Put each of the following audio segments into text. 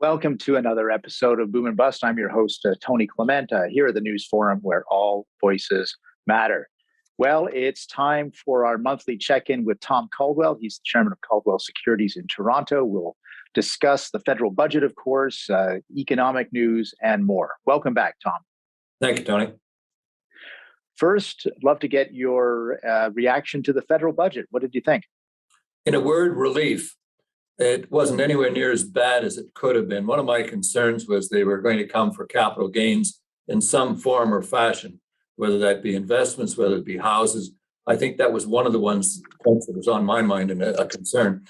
Welcome to another episode of Boom and Bust. I'm your host, Tony Clement, here at the News Forum, where all voices matter. Well, it's time for our monthly check-in with Tom Caldwell. He's the chairman of Caldwell Securities in Toronto. We'll discuss the federal budget, of course, economic news, and more. Welcome back, Tom. Thank you, Tony. First, I'd love to get your reaction to the federal budget. What did you think? In a word, relief. It wasn't anywhere near as bad as it could have been. One of my concerns was they were going to come for capital gains in some form or fashion, whether that be investments, whether it be houses. I think that was one of the ones that was on my mind and a concern.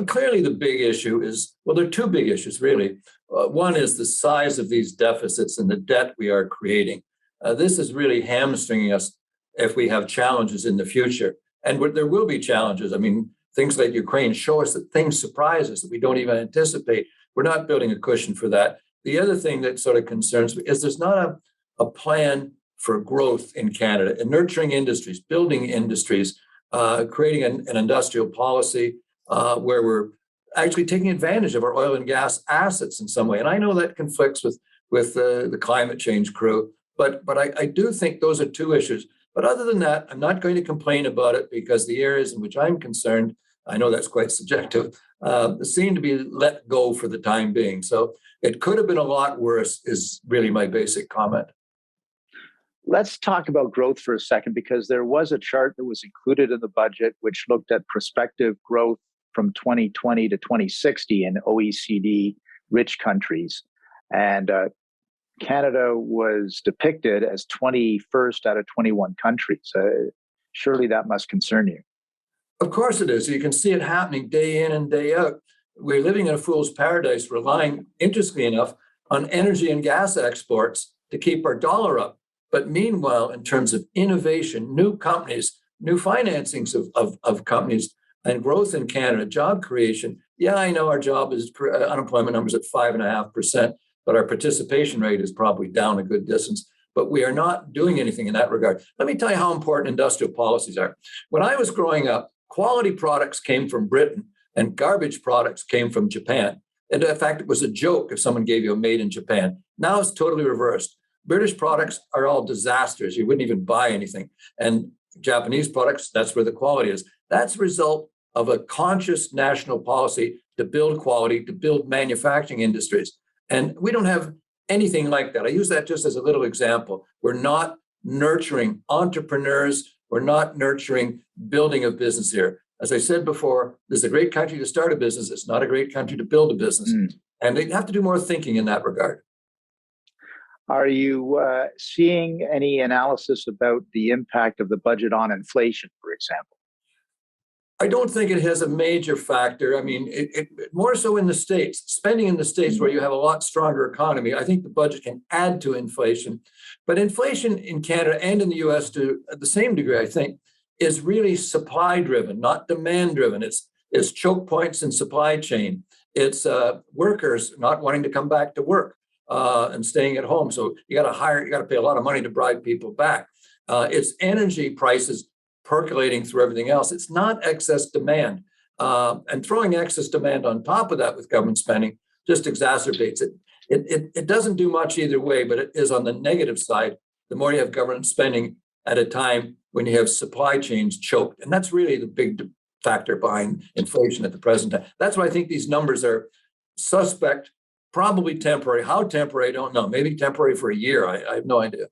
Clearly, the big issue is, well, there are two big issues, really. One is the size of these deficits and the debt we are creating. This is really hamstringing us if we have challenges in the future. And there will be challenges. I mean, things like Ukraine show us that things surprise us that we don't even anticipate. We're not building a cushion for that. The other thing that sort of concerns me is there's not a plan for growth in Canada and nurturing industries, building industries, creating an industrial policy where we're actually taking advantage of our oil and gas assets in some way. And I know that conflicts with the climate change crew, but I do think those are two issues. But other than that, I'm not going to complain about it because the areas in which I'm concerned, I know that's quite subjective, seem to be let go for the time being. So it could have been a lot worse is really my basic comment. Let's talk about growth for a second, because there was a chart that was included in the budget which looked at prospective growth from 2020 to 2060 in OECD rich countries. And Canada was depicted as 21st out of 21 countries. Surely that must concern you. Of course it is. You can see it happening day in and day out. We're living in a fool's paradise, relying, interestingly enough, on energy and gas exports to keep our dollar up. But meanwhile, in terms of innovation, new companies, new financings of companies, and growth in Canada, job creation, yeah, I know our unemployment numbers at 5.5%, but our participation rate is probably down a good distance. But we are not doing anything in that regard. Let me tell you how important industrial policies are. When I was growing up, quality products came from Britain and garbage products came from Japan. And in fact, it was a joke if someone gave you a made in Japan. Now it's totally reversed. British products are all disasters. You wouldn't even buy anything. And Japanese products, that's where the quality is. That's a result of a conscious national policy to build quality, to build manufacturing industries. And we don't have anything like that. I use that just as a little example. We're not nurturing entrepreneurs. We're not nurturing building of business here. As I said before, this is a great country to start a business. It's not a great country to build a business. And they have to do more thinking in that regard. Are you seeing any analysis about the impact of the budget on inflation, for example? I don't think it has a major factor. I mean, it more so in the States, spending in the States where you have a lot stronger economy. I think the budget can add to inflation. But inflation in Canada and in the US to the same degree, I think, is really supply driven, not demand driven. It's choke points in supply chain. It's workers not wanting to come back to work and staying at home. So you got to pay a lot of money to bribe people back. It's energy prices percolating through everything else. It's not excess demand. And throwing excess demand on top of that with government spending just exacerbates it. It doesn't do much either way, but it is on the negative side. The more you have government spending at a time when you have supply chains choked. And that's really the big factor behind inflation at the present time. That's why I think these numbers are suspect, probably temporary. How temporary, I don't know. Maybe temporary for a year. I have no idea.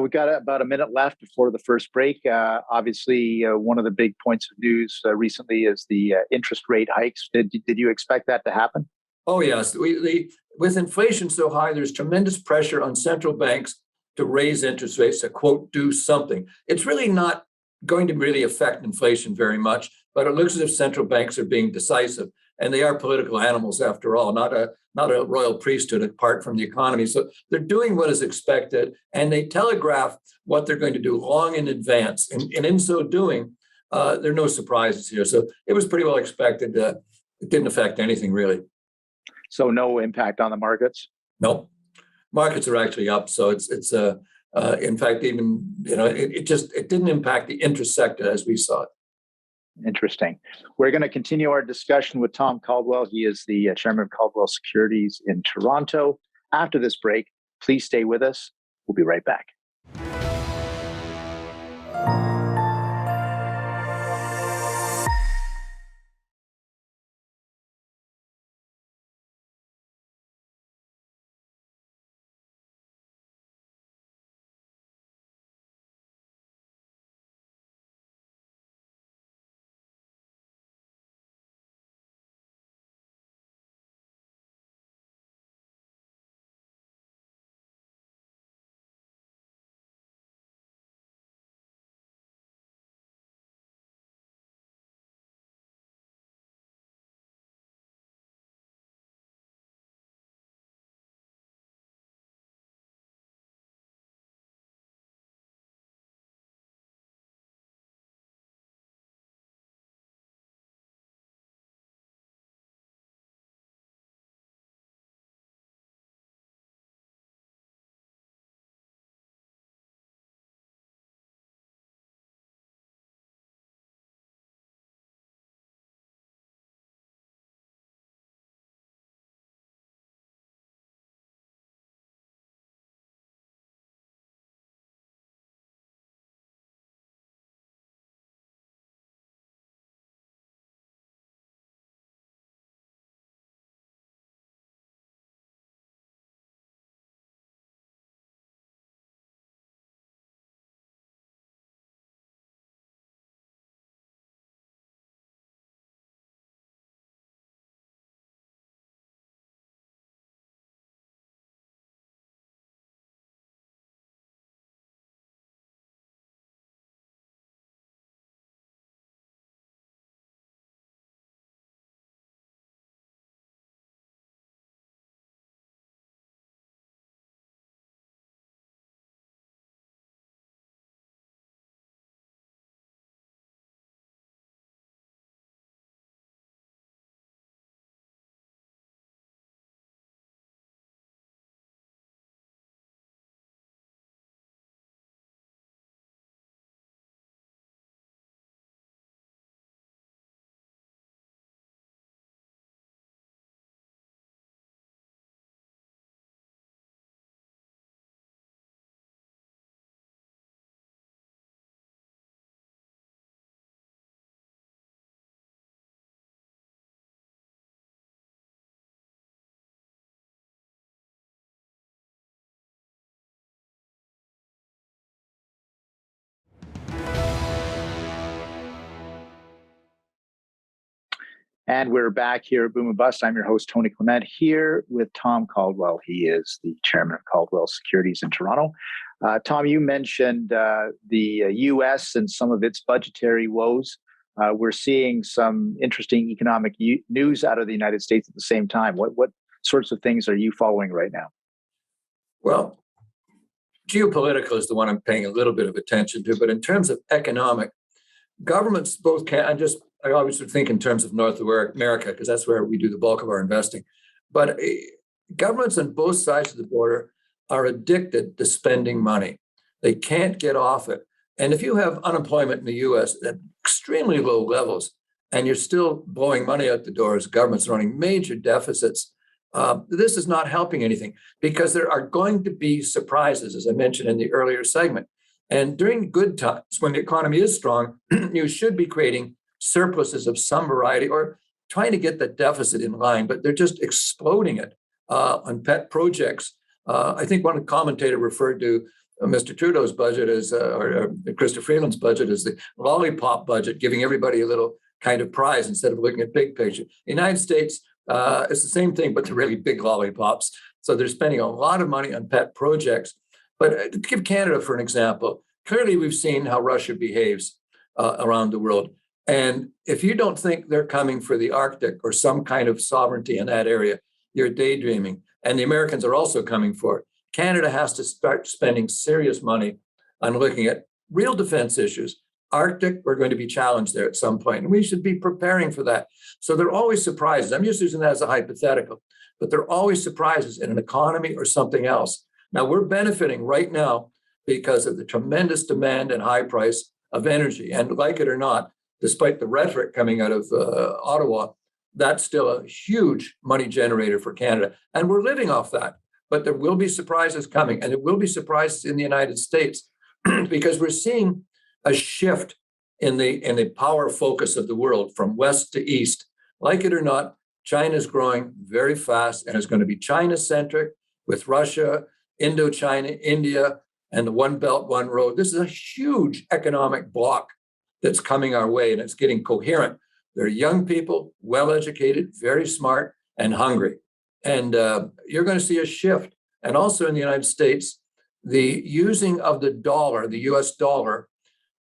We've got about a minute left before the first break. Obviously, one of the big points of news recently is the interest rate hikes. Did you expect that to happen? Oh, yes. With inflation so high, there's tremendous pressure on central banks to raise interest rates, to, quote, do something. It's really not going to really affect inflation very much, but it looks as if central banks are being decisive. And they are political animals, after all, not a royal priesthood apart from the economy. So they're doing what is expected, and they telegraph what they're going to do long in advance. And in so doing, there are no surprises here. So it was pretty well expected. It didn't affect anything, really. So no impact on the markets? No. Markets are actually up. So it's in fact, even, it didn't impact the interest sector as we saw it. Interesting. We're going to continue our discussion with Tom Caldwell. He is the chairman of Caldwell Securities in Toronto. After this break, please stay with us. We'll be right back. And we're back here at Boom and Bust. I'm your host, Tony Clement, here with Tom Caldwell. He is the chairman of Caldwell Securities in Toronto. Tom, you mentioned the U.S. and some of its budgetary woes. We're seeing some interesting economic news out of the United States at the same time. What sorts of things are you following right now? Well, geopolitical is the one I'm paying a little bit of attention to, but in terms of economic, governments both can. I always would think in terms of North America, because that's where we do the bulk of our investing. But governments on both sides of the border are addicted to spending money. They can't get off it. And if you have unemployment in the U.S. at extremely low levels, and you're still blowing money out the door as governments running major deficits, this is not helping anything, because there are going to be surprises, as I mentioned in the earlier segment. And during good times, when the economy is strong, you should be creating surpluses of some variety or trying to get the deficit in line, but they're just exploding it on pet projects. I think one commentator referred to Mr. Trudeau's budget as, or Chrysler Freeland's budget as the Lollipop Budget, giving everybody a little kind of prize instead of looking at big picture. The United States, it's the same thing, but they're really big lollipops. So they're spending a lot of money on pet projects. But to give Canada, for an example, clearly we've seen how Russia behaves around the world. And if you don't think they're coming for the Arctic or some kind of sovereignty in that area, you're daydreaming. And the Americans are also coming for it. Canada has to start spending serious money on looking at real defense issues. Arctic, we're going to be challenged there at some point, and we should be preparing for that. So there are always surprises. I'm just using that as a hypothetical, but there are always surprises in an economy or something else. Now, we're benefiting right now because of the tremendous demand and high price of energy. And like it or not, despite the rhetoric coming out of Ottawa, that's still a huge money generator for Canada. And we're living off that. But there will be surprises coming, and there will be surprises in the United States because we're seeing a shift in the power focus of the world from west to east. Like it or not, China is growing very fast and is going to be China-centric with Russia, Indochina, India, and the One Belt, One Road. This is a huge economic block that's coming our way, and it's getting coherent. They're young people, well-educated, very smart, and hungry. And you're going to see a shift. And also in the United States, the using of the dollar, the US dollar,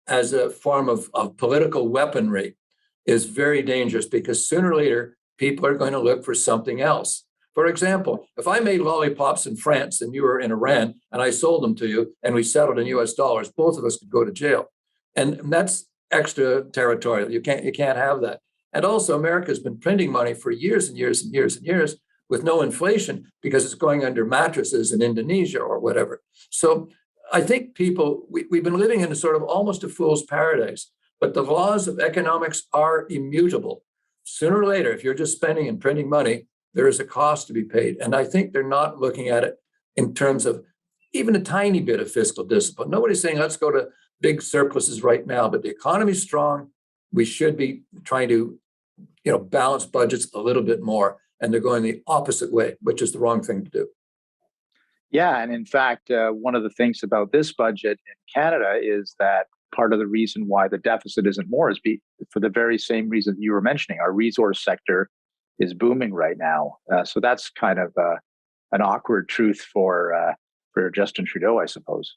as a form of political weaponry is very dangerous because sooner or later, people are going to look for something else. For example, if I made lollipops in France and you were in Iran and I sold them to you and we settled in US dollars, both of us could go to jail. And that's extraterritorial. You can't have that. And also, America's been printing money for years and years and years and years with no inflation because it's going under mattresses in Indonesia or whatever. So I think we've been living in a sort of almost a fool's paradise, but the laws of economics are immutable. Sooner or later, if you're just spending and printing money, there is a cost to be paid. And I think they're not looking at it in terms of even a tiny bit of fiscal discipline. Nobody's saying let's go to big surpluses right now, but the economy's strong. We should be trying to, balance budgets a little bit more. And they're going the opposite way, which is the wrong thing to do. Yeah, and in fact, one of the things about this budget in Canada is that part of the reason why the deficit isn't more is for the very same reason you were mentioning. Our resource sector is booming right now, so that's kind of an awkward truth for Justin Trudeau, I suppose.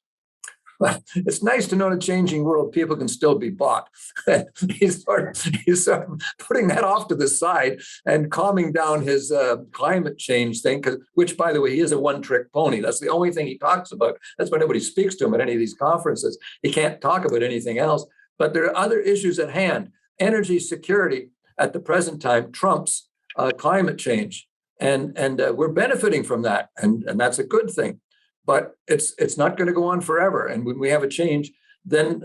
Well, it's nice to know in a changing world people can still be bought. He's sort of putting that off to the side and calming down his climate change thing, which, by the way, he is a one-trick pony. That's the only thing he talks about. That's why nobody speaks to him at any of these conferences. He can't talk about anything else. But there are other issues at hand. Energy security at the present time trumps climate change. And we're benefiting from that. And that's a good thing. But it's not going to go on forever. And when we have a change, then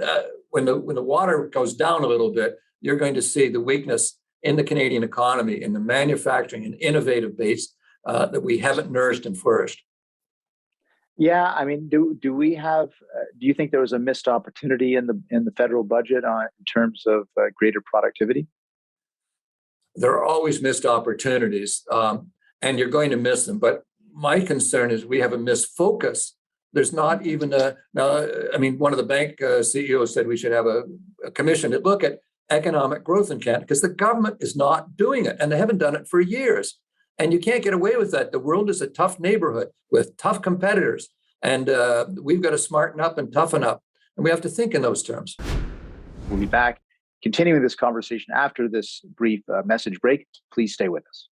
when the water goes down a little bit, you're going to see the weakness in the Canadian economy, in the manufacturing and innovative base that we haven't nourished and flourished. Yeah, I mean, do we have? Do you think there was a missed opportunity in the federal budget in terms of greater productivity? There are always missed opportunities, and you're going to miss them. But my concern is we have a misfocus. There's not even one of the bank CEOs said we should have a commission to look at economic growth in Canada because the government is not doing it and they haven't done it for years. And you can't get away with that. The world is a tough neighborhood with tough competitors. And we've got to smarten up and toughen up. And we have to think in those terms. We'll be back continuing this conversation after this brief message break. Please stay with us.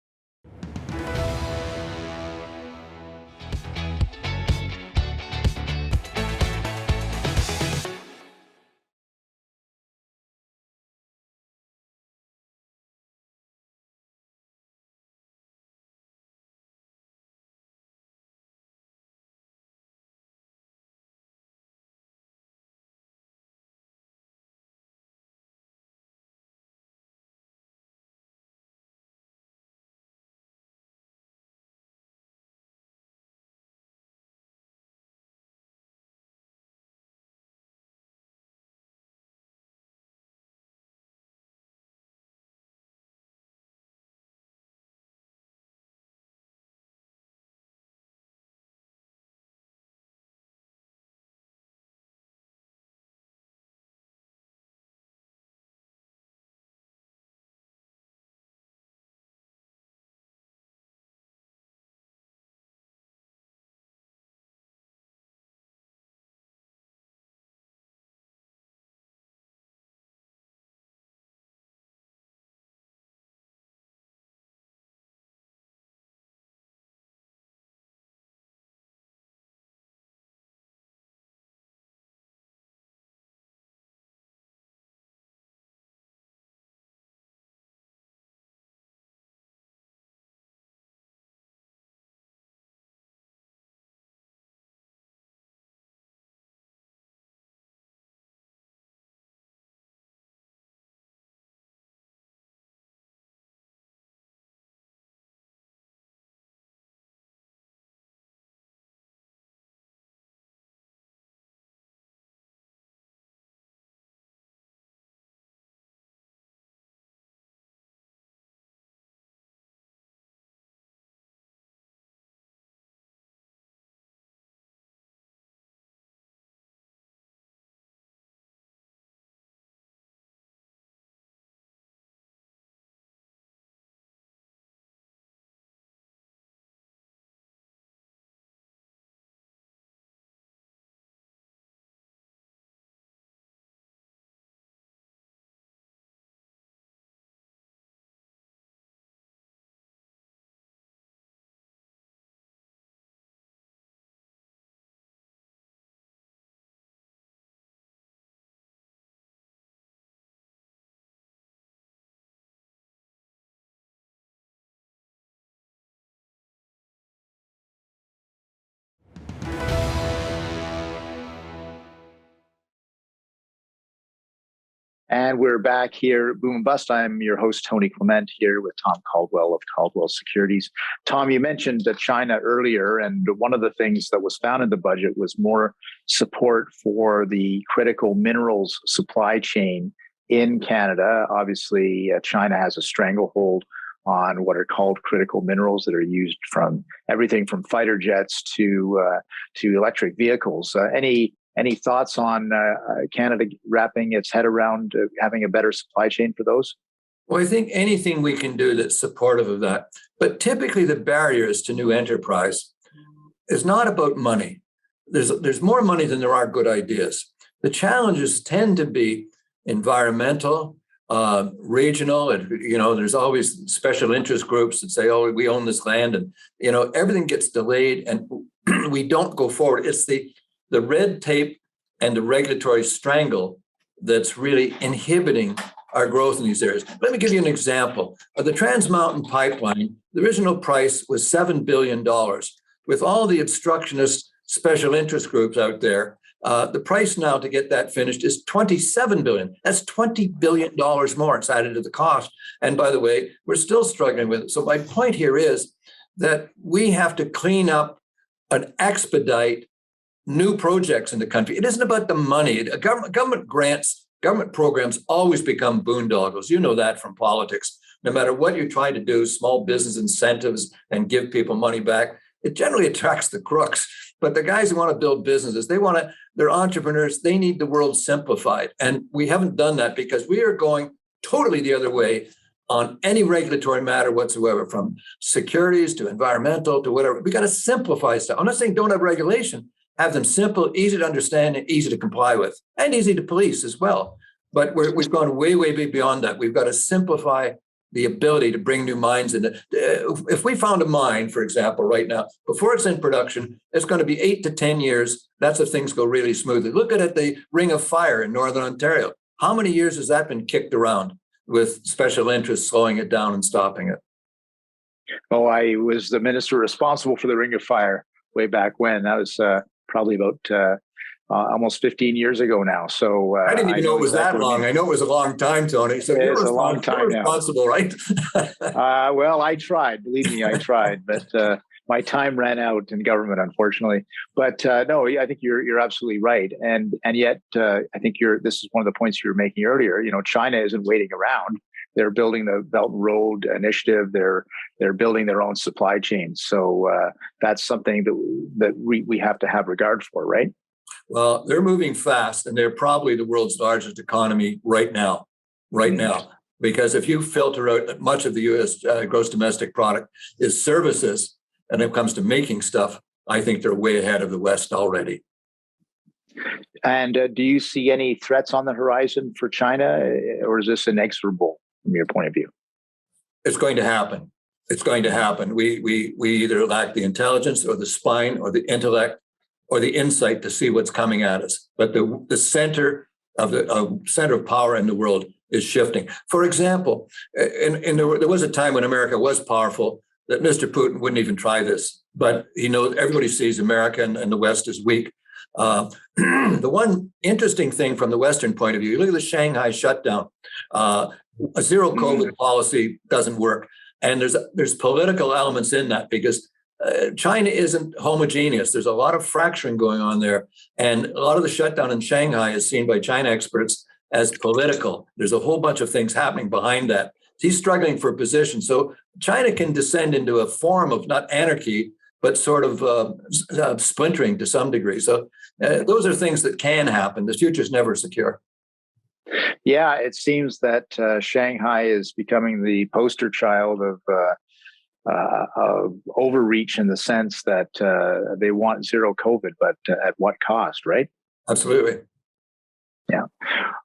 And we're back here, Boom and Bust. I'm your host, Tony Clement, here with Tom Caldwell of Caldwell Securities. Tom, you mentioned China earlier, and one of the things that was found in the budget was more support for the critical minerals supply chain in Canada. Obviously, China has a stranglehold on what are called critical minerals that are used from everything from fighter jets to electric vehicles. Any thoughts on Canada wrapping its head around having a better supply chain for those? Well, I think anything we can do that's supportive of that. But typically the barriers to new enterprise is not about money. There's more money than there are good ideas. The challenges tend to be environmental, regional, and there's always special interest groups that say, "Oh, we own this land," and everything gets delayed and we don't go forward. It's the red tape and the regulatory strangle that's really inhibiting our growth in these areas. Let me give you an example. The Trans Mountain Pipeline, the original price was $7 billion. With all the obstructionist special interest groups out there, the price now to get that finished is $27 billion. That's $20 billion more. It's added to the cost. And by the way, we're still struggling with it. So my point here is that we have to clean up and expedite new projects in the country. It isn't about the money. Government grants, government programs always become boondoggles. You know that from politics. No matter what you try to do, small business incentives and give people money back, it generally attracts the crooks. But the guys who want to build businesses, they're entrepreneurs. They need the world simplified. And we haven't done that because we are going totally the other way on any regulatory matter whatsoever, from securities to environmental to whatever. We got to simplify stuff. I'm not saying don't have regulation. Have them simple, easy to understand, and easy to comply with, and easy to police as well. But we've gone way, way beyond that. We've got to simplify the ability to bring new mines in. If we found a mine, for example, right now, before it's in production, it's going to be 8 to 10 years. That's if things go really smoothly. Look at the Ring of Fire in Northern Ontario. How many years has that been kicked around with special interests slowing it down and stopping it? Oh, I was the minister responsible for the Ring of Fire way back when. That was probably about almost 15 years ago now. So I didn't even know it was that long. I know it was a long time, Tony. So it's a long time now. Responsible, right? Well, I tried. Believe me, I tried, but my time ran out in government, unfortunately. But no, I think you're absolutely right. And yet, I think this is one of the points you were making earlier. China isn't waiting around. They're building the Belt and Road Initiative. They're building their own supply chain. So that's something that we have to have regard for, right? Well, they're moving fast, and they're probably the world's largest economy right now. Because if you filter out much of the U.S. Gross domestic product is services, and it comes to making stuff, I think they're way ahead of the West already. And do you see any threats on the horizon for China, or is this inexorable from your point of view? It's going to happen. It's going to happen. We either lack the intelligence or the spine or the intellect or the insight to see what's coming at us. But the center of power in the world is shifting. For example, there was a time when America was powerful that Mr. Putin wouldn't even try this. But everybody sees America and the West as weak. The one interesting thing from the Western point of view, you look at the Shanghai shutdown. A zero COVID policy doesn't work. And there's political elements in that because China isn't homogeneous. There's a lot of fracturing going on there. And a lot of the shutdown in Shanghai is seen by China experts as political. There's a whole bunch of things happening behind that. He's struggling for position. So China can descend into a form of not anarchy, but sort of splintering to some degree. So those are things that can happen. The future is never secure. Yeah, it seems that Shanghai is becoming the poster child of overreach in the sense that they want zero COVID, but at what cost, right? Absolutely. Yeah.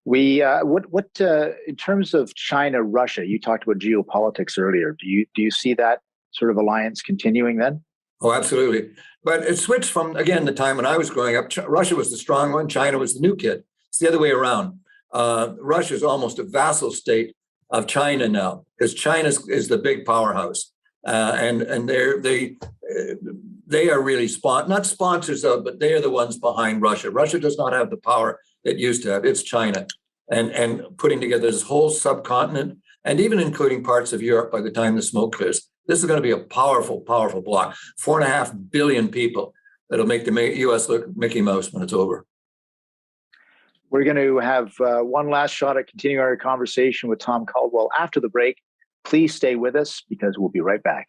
What in terms of China, Russia, you talked about geopolitics earlier. Do you see that sort of alliance continuing then? Oh, absolutely. But it switched from, again, the time when I was growing up. Russia was the strong one. China was the new kid. It's the other way around. Russia is almost a vassal state of China now, because China is the big powerhouse, and they are really not sponsors of, but they are the ones behind Russia. Russia does not have the power it used to have. It's China, and putting together this whole subcontinent, and even including parts of Europe by the time the smoke clears. This is going to be a powerful, powerful bloc. 4.5 billion people that'll make the U.S. look Mickey Mouse when it's over. We're going to have one last shot at continuing our conversation with Tom Caldwell after the break. Please stay with us because we'll be right back.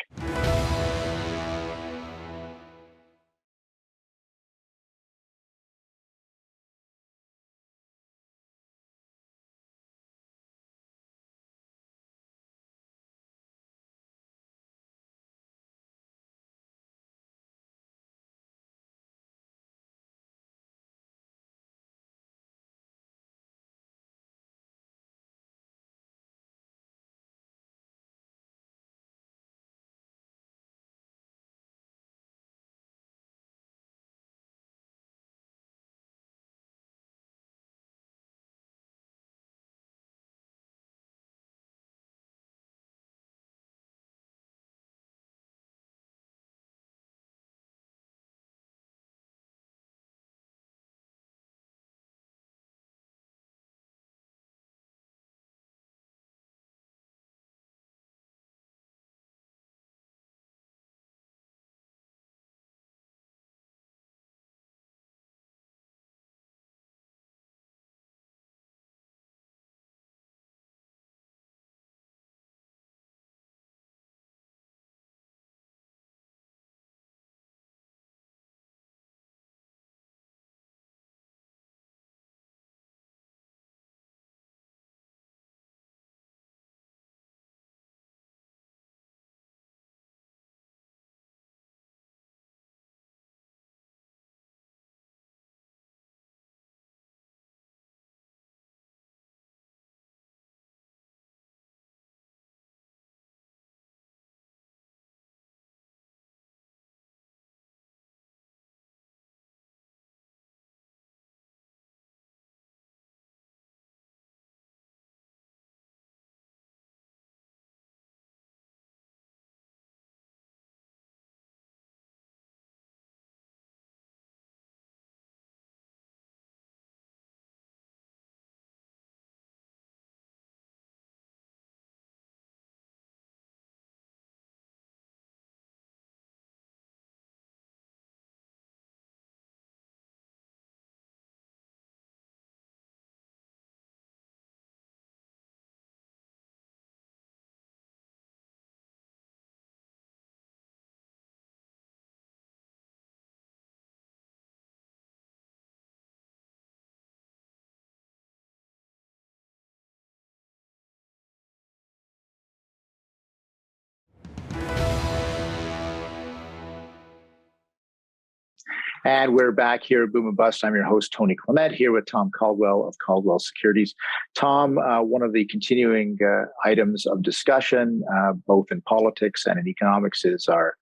And we're back here at Boom and Bust. I'm your host, Tony Clement, here with Tom Caldwell of Caldwell Securities. Tom, one of the continuing items of discussion, both in politics and in economics, is our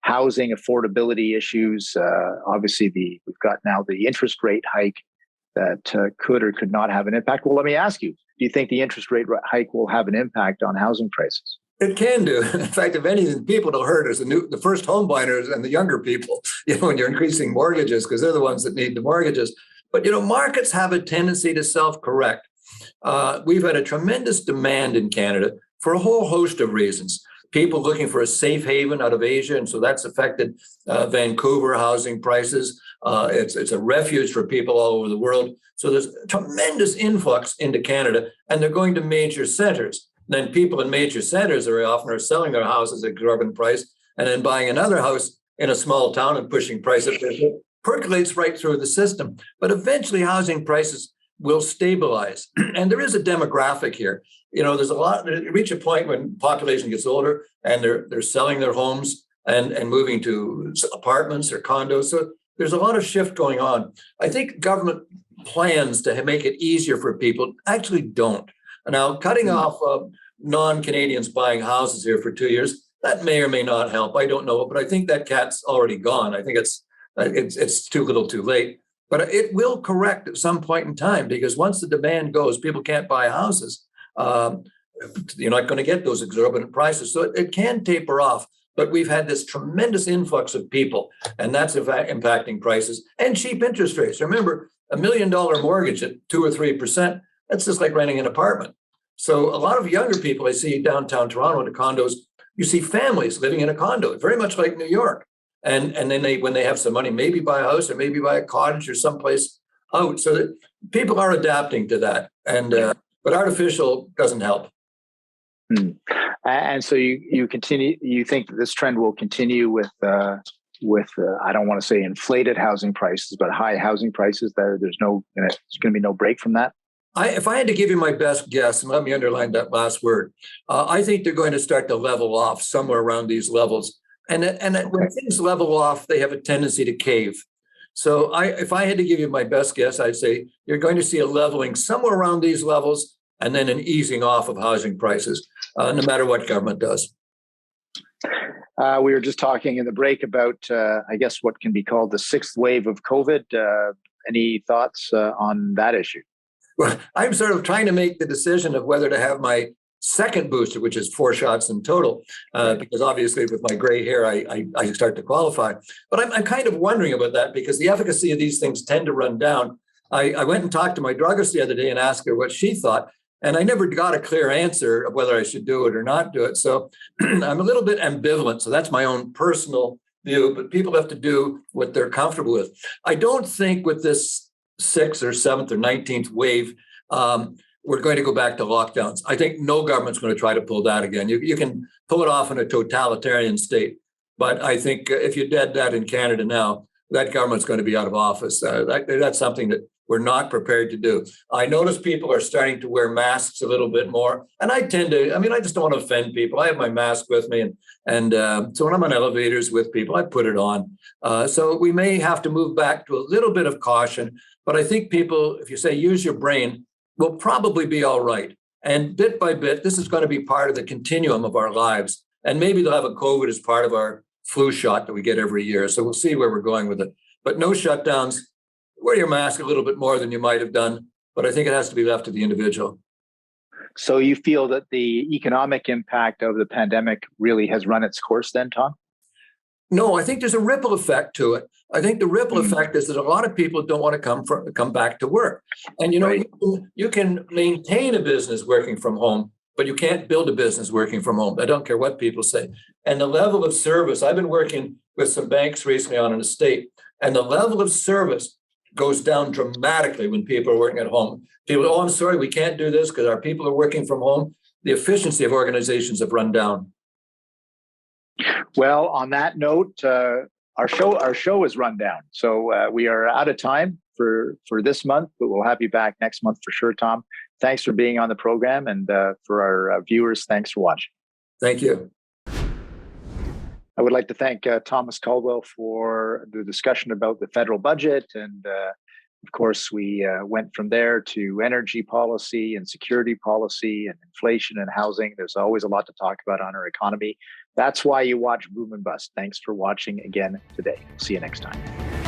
housing affordability issues. Obviously, we've got now the interest rate hike that could or could not have an impact. Well, let me ask you, do you think the interest rate hike will have an impact on housing prices? It can do. In fact, if anything, people that'll hurt is the first home buyers and the younger people, when you're increasing mortgages, because they're the ones that need the mortgages. But, markets have a tendency to self-correct. We've had a tremendous demand in Canada for a whole host of reasons. People looking for a safe haven out of Asia, and so that's affected Vancouver housing prices. It's a refuge for people all over the world. So there's a tremendous influx into Canada, and they're going to major centers. Then people in major centers very often are selling their houses at exorbitant price and then buying another house in a small town and pushing price up there. It percolates right through the system. But eventually housing prices will stabilize. And there is a demographic here. There's a lot, reach a point when population gets older and they're selling their homes and moving to apartments or condos. So there's a lot of shift going on. I think government plans to make it easier for people actually don't. Now, cutting off non-Canadians buying houses here for 2 years, that may or may not help. I don't know, but I think that cat's already gone. I think it's too little too late. But it will correct at some point in time, because once the demand goes, people can't buy houses. You're not going to get those exorbitant prices. So it can taper off. But we've had this tremendous influx of people, and that's impacting prices and cheap interest rates. Remember, $1 million mortgage at 2 or 3%. That's just like renting an apartment. So a lot of younger people I see downtown Toronto in the condos, you see families living in a condo, very much like New York. And then when they have some money, maybe buy a house or maybe buy a cottage or someplace out. So that people are adapting to that. And but artificial doesn't help. And so you think that this trend will continue with I don't want to say inflated housing prices, but high housing prices. There's going to be no break from that. If I had to give you my best guess, and let me underline that last word, I think they're going to start to level off somewhere around these levels. And when things level off, they have a tendency to cave. So if I had to give you my best guess, I'd say you're going to see a leveling somewhere around these levels and then an easing off of housing prices, no matter what government does. We were just talking in the break about, I guess, what can be called the sixth wave of COVID. Any thoughts on that issue? Well, I'm sort of trying to make the decision of whether to have my second booster, which is 4 shots in total, because obviously with my gray hair, I start to qualify. But I'm kind of wondering about that because the efficacy of these things tend to run down. I went and talked to my druggist the other day and asked her what she thought. And I never got a clear answer of whether I should do it or not do it. So I'm a little bit ambivalent. So that's my own personal view, but people have to do what they're comfortable with. I don't think with this 6th or 7th or 19th wave, we're going to go back to lockdowns. I think no government's going to try to pull that again. You can pull it off in a totalitarian state. But I think if you did that in Canada now, that government's going to be out of office. That's something that we're not prepared to do. I notice people are starting to wear masks a little bit more. And I just don't want to offend people. I have my mask with me. And so when I'm on elevators with people, I put it on. So we may have to move back to a little bit of caution. But I think people, if you say use your brain, will probably be all right. And bit by bit, this is going to be part of the continuum of our lives. And maybe they'll have a COVID as part of our flu shot that we get every year. So we'll see where we're going with it. But no shutdowns. Wear your mask a little bit more than you might have done, but I think it has to be left to the individual. So you feel that the economic impact of the pandemic really has run its course then, Tom? No, I think there's a ripple effect to it. I think the ripple effect is that a lot of people don't want to come back to work. And you can maintain a business working from home, but you can't build a business working from home. I don't care what people say. And the level of service, I've been working with some banks recently on an estate, and the level of service goes down dramatically when people are working at home. People, I'm sorry, we can't do this because our people are working from home. The efficiency of organizations have run down. Well, on that note, our show is run down. So we are out of time for this month, but we'll have you back next month for sure, Tom. Thanks for being on the program. And for our viewers, thanks for watching. Thank you. I would like to thank Thomas Caldwell for the discussion about the federal budget. And of course, we went from there to energy policy and security policy and inflation and housing. There's always a lot to talk about on our economy. That's why you watch Boom and Bust. Thanks for watching again today. See you next time.